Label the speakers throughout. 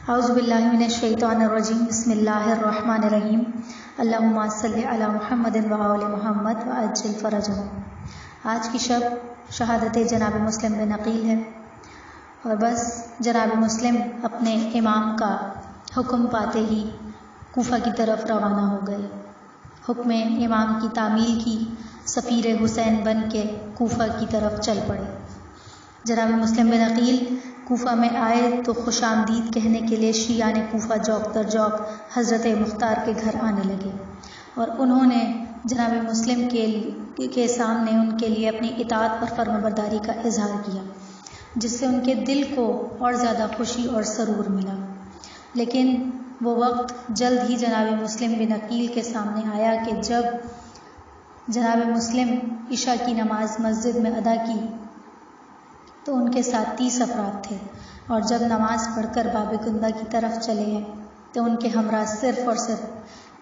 Speaker 1: اعوذ باللہ من الشیطان الرجیم بسم اللہ الرحمن الرحیم اللہم صلی علی محمد و آل محمد وعجل فرجہم۔ آج کی شب شہادت جناب مسلم بن عقیل ہے، اور بس جناب مسلم اپنے امام کا حکم پاتے ہی کوفہ کی طرف روانہ ہو گئے۔ حکم امام کی تعمیل کی، سفیر حسین بن کے کوفہ کی طرف چل پڑے۔ جناب مسلم بن عقیل کوفہ میں آئے تو خوش آمدید کہنے کے لیے شیعان کوفہ جوق در جوق حضرت مختار کے گھر آنے لگے، اور انہوں نے جناب مسلم کے سامنے ان کے لیے اپنی اطاعت اور فرمانبرداری کا اظہار کیا، جس سے ان کے دل کو اور زیادہ خوشی اور سرور ملا۔ لیکن وہ وقت جلد ہی جناب مسلم بن عقیل کے سامنے آیا کہ جب جناب مسلم عشاء کی نماز مسجد میں ادا کی تو ان کے ساتھ 30 افراد تھے، اور جب نماز پڑھ کر باب کندہ کی طرف چلے ہیں تو ان کے ہمراہ صرف اور صرف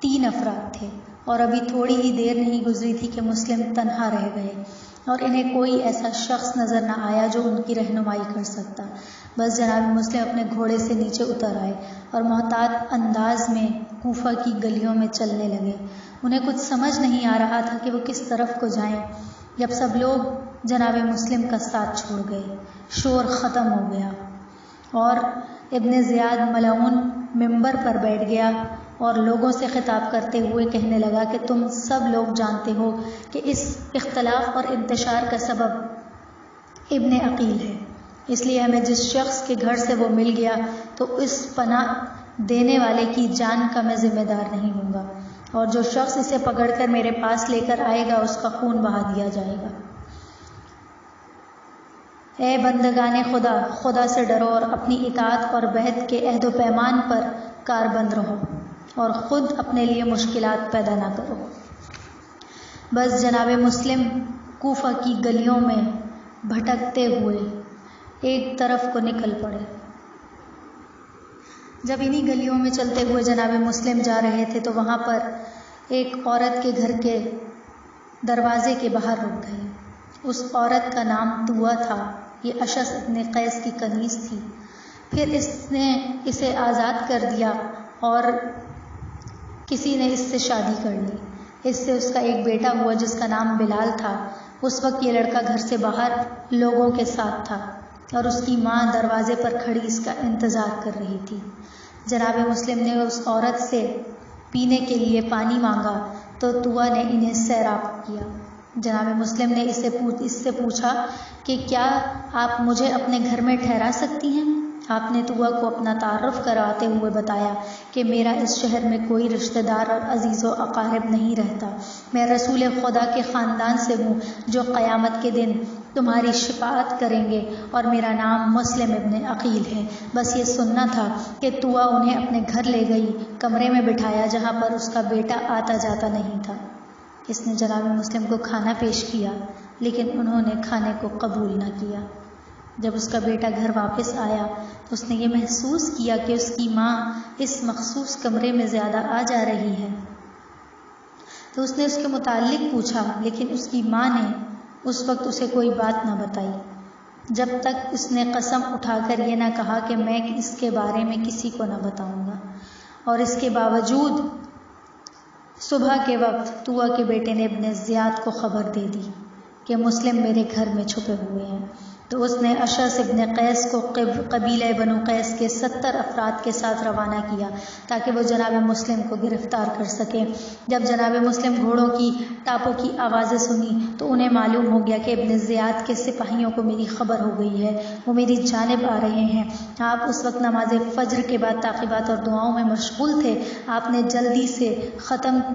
Speaker 1: 3 افراد تھے، اور ابھی تھوڑی ہی دیر نہیں گزری تھی کہ مسلم تنہا رہ گئے، اور انہیں کوئی ایسا شخص نظر نہ آیا جو ان کی رہنمائی کر سکتا۔ بس جناب مسلم اپنے گھوڑے سے نیچے اتر آئے اور محتاط انداز میں کوفہ کی گلیوں میں چلنے لگے۔ انہیں کچھ سمجھ نہیں آ رہا تھا کہ وہ کس طرف کو جائیں۔ جب سب لوگ جناب مسلم کا ساتھ چھوڑ گئے، شور ختم ہو گیا، اور ابن زیاد ملعون ممبر پر بیٹھ گیا اور لوگوں سے خطاب کرتے ہوئے کہنے لگا کہ تم سب لوگ جانتے ہو کہ اس اختلاف اور انتشار کا سبب ابن عقیل ہے، اس لیے ہمیں جس شخص کے گھر سے وہ مل گیا تو اس پناہ دینے والے کی جان کا میں ذمہ دار نہیں ہوں گا، اور جو شخص اسے پکڑ کر میرے پاس لے کر آئے گا اس کا خون بہا دیا جائے گا۔ اے بندگان خدا، خدا سے ڈرو اور اپنی اطاعت اور بعہد کے عہد و پیمان پر کاربند رہو، اور خود اپنے لیے مشکلات پیدا نہ کرو۔ بس جناب مسلم کوفہ کی گلیوں میں بھٹکتے ہوئے ایک طرف کو نکل پڑے۔ جب انہی گلیوں میں چلتے ہوئے جناب مسلم جا رہے تھے تو وہاں پر ایک عورت کے گھر کے دروازے کے باہر رک گئے۔ اس عورت کا نام طوع تھا، یہ اشعث ابن قیس کی کنیز تھی۔ پھر اس نے اسے آزاد کر دیا اور کسی نے اس سے شادی کر لی۔ اس سے اس کا ایک بیٹا ہوا جس کا نام بلال تھا۔ اس وقت یہ لڑکا گھر سے باہر لوگوں کے ساتھ تھا، اور اس کی ماں دروازے پر کھڑی اس کا انتظار کر رہی تھی۔ جناب مسلم نے اس عورت سے پینے کے لیے پانی مانگا تو طوع نے انہیں سیراب کیا۔ جناب مسلم نے اس سے پوچھا کہ کیا آپ مجھے اپنے گھر میں ٹھہرا سکتی ہیں؟ آپ نے طوع کو اپنا تعارف کراتے ہوئے بتایا کہ میرا اس شہر میں کوئی رشتہ دار اور عزیز و اقارب نہیں رہتا، میں رسول خدا کے خاندان سے ہوں جو قیامت کے دن تمہاری شفاعت کریں گے، اور میرا نام مسلم ابن عقیل ہے۔ بس یہ سننا تھا کہ طوع انہیں اپنے گھر لے گئی، کمرے میں بٹھایا جہاں پر اس کا بیٹا آتا جاتا نہیں تھا۔ اس نے جناب مسلم کو کھانا پیش کیا، لیکن انہوں نے کھانے کو قبول نہ کیا۔ جب اس کا بیٹا گھر واپس آیا تو اس نے یہ محسوس کیا کہ اس کی ماں اس مخصوص کمرے میں زیادہ آ جا رہی ہے، تو اس نے اس کے متعلق پوچھا، لیکن اس کی ماں نے اس وقت اسے کوئی بات نہ بتائی، جب تک اس نے قسم اٹھا کر یہ نہ کہا کہ میں اس کے بارے میں کسی کو نہ بتاؤں گا۔ اور اس کے باوجود صبح کے وقت طوع کے بیٹے نے ابن زیاد کو خبر دے دی کہ مسلم میرے گھر میں چھپے ہوئے ہیں، تو اس نے اشعث ابن قیس کو قبیلہ بنو قیس کے 70 افراد کے ساتھ روانہ کیا تاکہ وہ جناب مسلم کو گرفتار کر سکے۔ جب جناب مسلم گھوڑوں کی ٹاپوں کی آوازیں سنی تو انہیں معلوم ہو گیا کہ ابن زیاد کے سپاہیوں کو میری خبر ہو گئی ہے، وہ میری جانب آ رہے ہیں۔ آپ اس وقت نماز فجر کے بعد تعقیبات اور دعاؤں میں مشغول تھے۔ آپ نے جلدی سے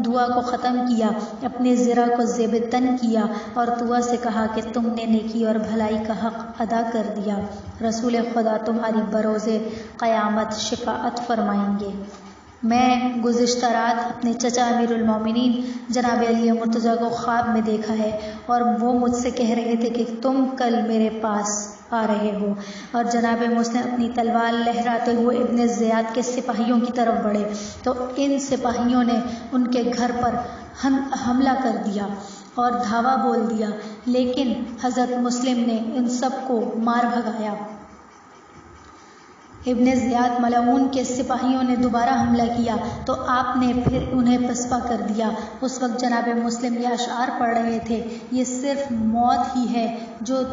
Speaker 1: دعا کو ختم کیا، اپنے زرہ کو زیب تن کیا اور طوع سے کہا کہ تم نے نیکی اور بھلائی کا حق ادا کر دیا، رسول خدا تمہاری بروز قیامت شفاعت فرمائیں گے۔ میں گزشتہ رات اپنے چچا امیر المومنین جناب علی مرتضیٰ کو خواب میں دیکھا ہے، اور وہ مجھ سے کہہ رہے تھے کہ تم کل میرے پاس آ رہے ہو۔ اور جناب مسلم اپنی تلوار لہراتے ہوئے ابن زیاد کے سپاہیوں کی طرف بڑھے تو ان سپاہیوں نے ان کے گھر پر حملہ کر دیا اور دھاوا بول دیا، لیکن حضرت مسلم نے ان سب کو مار بھگایا۔ ابن زیاد ملعون کے سپاہیوں نے دوبارہ حملہ کیا تو آپ نے پھر انہیں پسپا کر دیا۔ اس وقت جناب مسلم یہ اشعار پڑھ رہے تھے: یہ صرف موت ہی ہے جو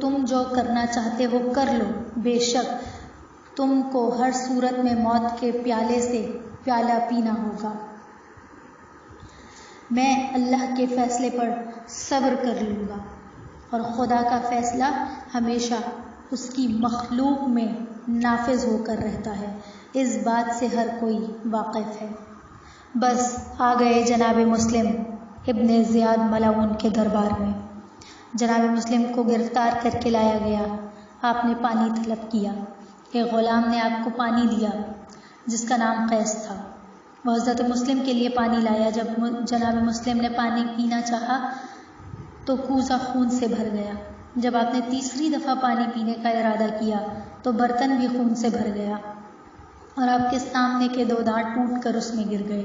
Speaker 1: تم جو کرنا چاہتے ہو کر لو، بے شک تم کو ہر صورت میں موت کے پیالے سے پیالہ پینا ہوگا۔ میں اللہ کے فیصلے پر صبر کر لوں گا، اور خدا کا فیصلہ ہمیشہ اس کی مخلوق میں نافذ ہو کر رہتا ہے، اس بات سے ہر کوئی واقف ہے۔ بس آ گئے جناب مسلم ابن زیاد ملعون کے دربار میں۔ جناب مسلم کو گرفتار کر کے لایا گیا۔ آپ نے پانی طلب کیا۔ ایک غلام نے آپ کو پانی دیا جس کا نام قیس تھا۔ وہ حضرت مسلم کے لیے پانی لایا۔ جب جناب مسلم نے پانی پینا چاہا تو کوزہ خون سے بھر گیا۔ جب آپ نے تیسری دفعہ پانی پینے کا ارادہ کیا تو برتن بھی خون سے بھر گیا اور آپ کے سامنے کے 2 دانت ٹوٹ کر اس میں گر گئے۔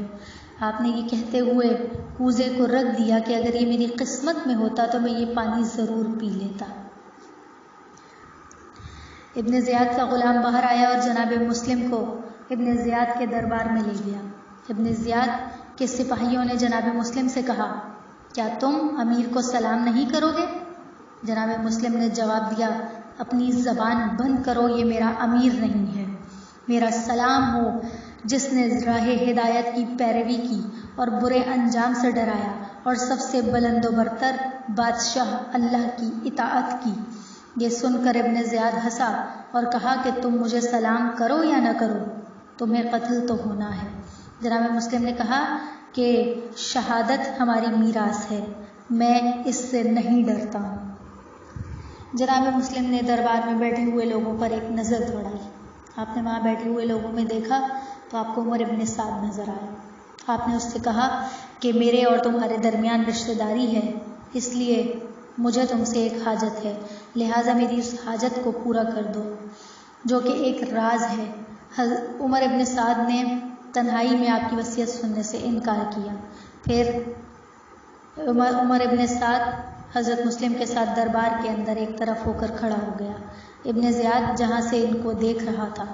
Speaker 1: آپ نے یہ کہتے ہوئے کوزے کو رکھ دیا کہ اگر یہ میری قسمت میں ہوتا تو میں یہ پانی ضرور پی لیتا۔ ابن زیاد کا غلام باہر آیا اور جناب مسلم کو ابن زیاد کے دربار میں لے گیا۔ ابن زیاد کے سپاہیوں نے جناب مسلم سے کہا: کیا تم امیر کو سلام نہیں کرو گے؟ جناب مسلم نے جواب دیا: اپنی زبان بند کرو، یہ میرا امیر نہیں ہے۔ میرا سلام ہو جس نے راہ ہدایت کی پیروی کی اور برے انجام سے ڈرایا اور سب سے بلند و برتر بادشاہ اللہ کی اطاعت کی۔ یہ سن کر ابن زیاد ہنسا اور کہا کہ تم مجھے سلام کرو یا نہ کرو، تمہیں قتل تو ہونا ہے۔ جناب مسلم نے کہا کہ شہادت ہماری میراث ہے، میں اس سے نہیں ڈرتا ہوں۔ جناب مسلم نے دربار میں بیٹھے ہوئے لوگوں پر ایک نظر دوڑائی۔ آپ نے وہاں بیٹھے ہوئے لوگوں میں دیکھا تو آپ کو عمر ابن سعد نظر آئے۔ آپ نے اس سے کہا کہ میرے اور تمہارے درمیان رشتہ داری ہے، اس لیے مجھے تم سے ایک حاجت ہے، لہٰذا میری اس حاجت کو پورا کر دو جو کہ ایک راز ہے۔ عمر ابن سعد نے تنہائی میں آپ کی وصیت سننے سے انکار کیا۔ پھر عمر ابن سعد حضرت مسلم کے ساتھ دربار کے اندر ایک طرف ہو کر کھڑا ہو گیا۔ ابن زیاد جہاں سے ان کو دیکھ رہا تھا،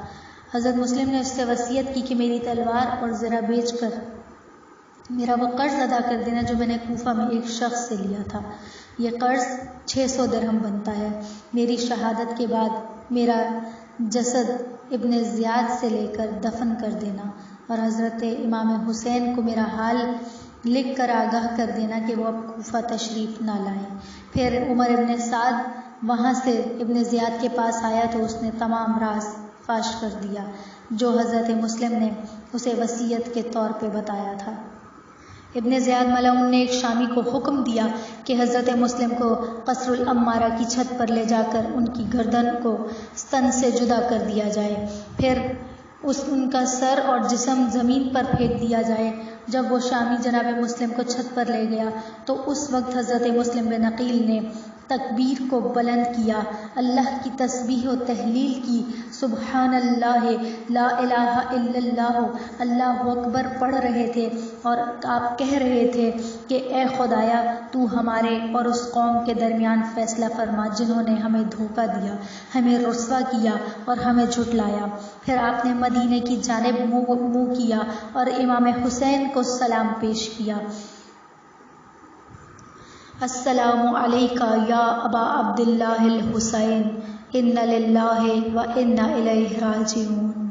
Speaker 1: حضرت مسلم نے اس سے وصیت کی کہ میری تلوار اور زرہ بیچ کر میرا وہ قرض ادا کر دینا جو میں نے کوفہ میں ایک شخص سے لیا تھا۔ یہ قرض 600 درہم بنتا ہے۔ میری شہادت کے بعد میرا جسد ابن زیاد سے لے کر دفن کر دینا اور حضرت امام حسین کو میرا حال لکھ کر آگاہ کر دینا کہ وہ اب کوفہ تشریف نہ لائیں۔ پھر عمر ابن سعد وہاں سے ابن زیاد کے پاس آیا تو اس نے تمام راز فاش کر دیا جو حضرت مسلم نے اسے وصیت کے طور پہ بتایا تھا۔ ابن زیاد ملعون نے ایک شامی کو حکم دیا کہ حضرت مسلم کو قصر الامارہ کی چھت پر لے جا کر ان کی گردن کو ستن سے جدا کر دیا جائے، پھر ان کا سر اور جسم زمین پر پھینک دیا جائے۔ جب وہ شامی جناب مسلم کو چھت پر لے گیا تو اس وقت حضرت مسلم بن عقیل نے تکبیر کو بلند کیا، اللہ کی تسبیح و تہلیل کی، سبحان اللہ لا الہ الا اللہ، اللہ اکبر پڑھ رہے تھے اور آپ کہہ رہے تھے کہ اے خدایا تو ہمارے اور اس قوم کے درمیان فیصلہ فرما جنہوں نے ہمیں دھوکہ دیا، ہمیں رسوا کیا اور ہمیں جھٹلایا۔ پھر آپ نے مدینے کی جانب منہ کیا اور امام حسین کو سلام پیش کیا: السلام علیکہ یا ابا عبداللہ الحسین، انا للہ و انا الیہ راجعون۔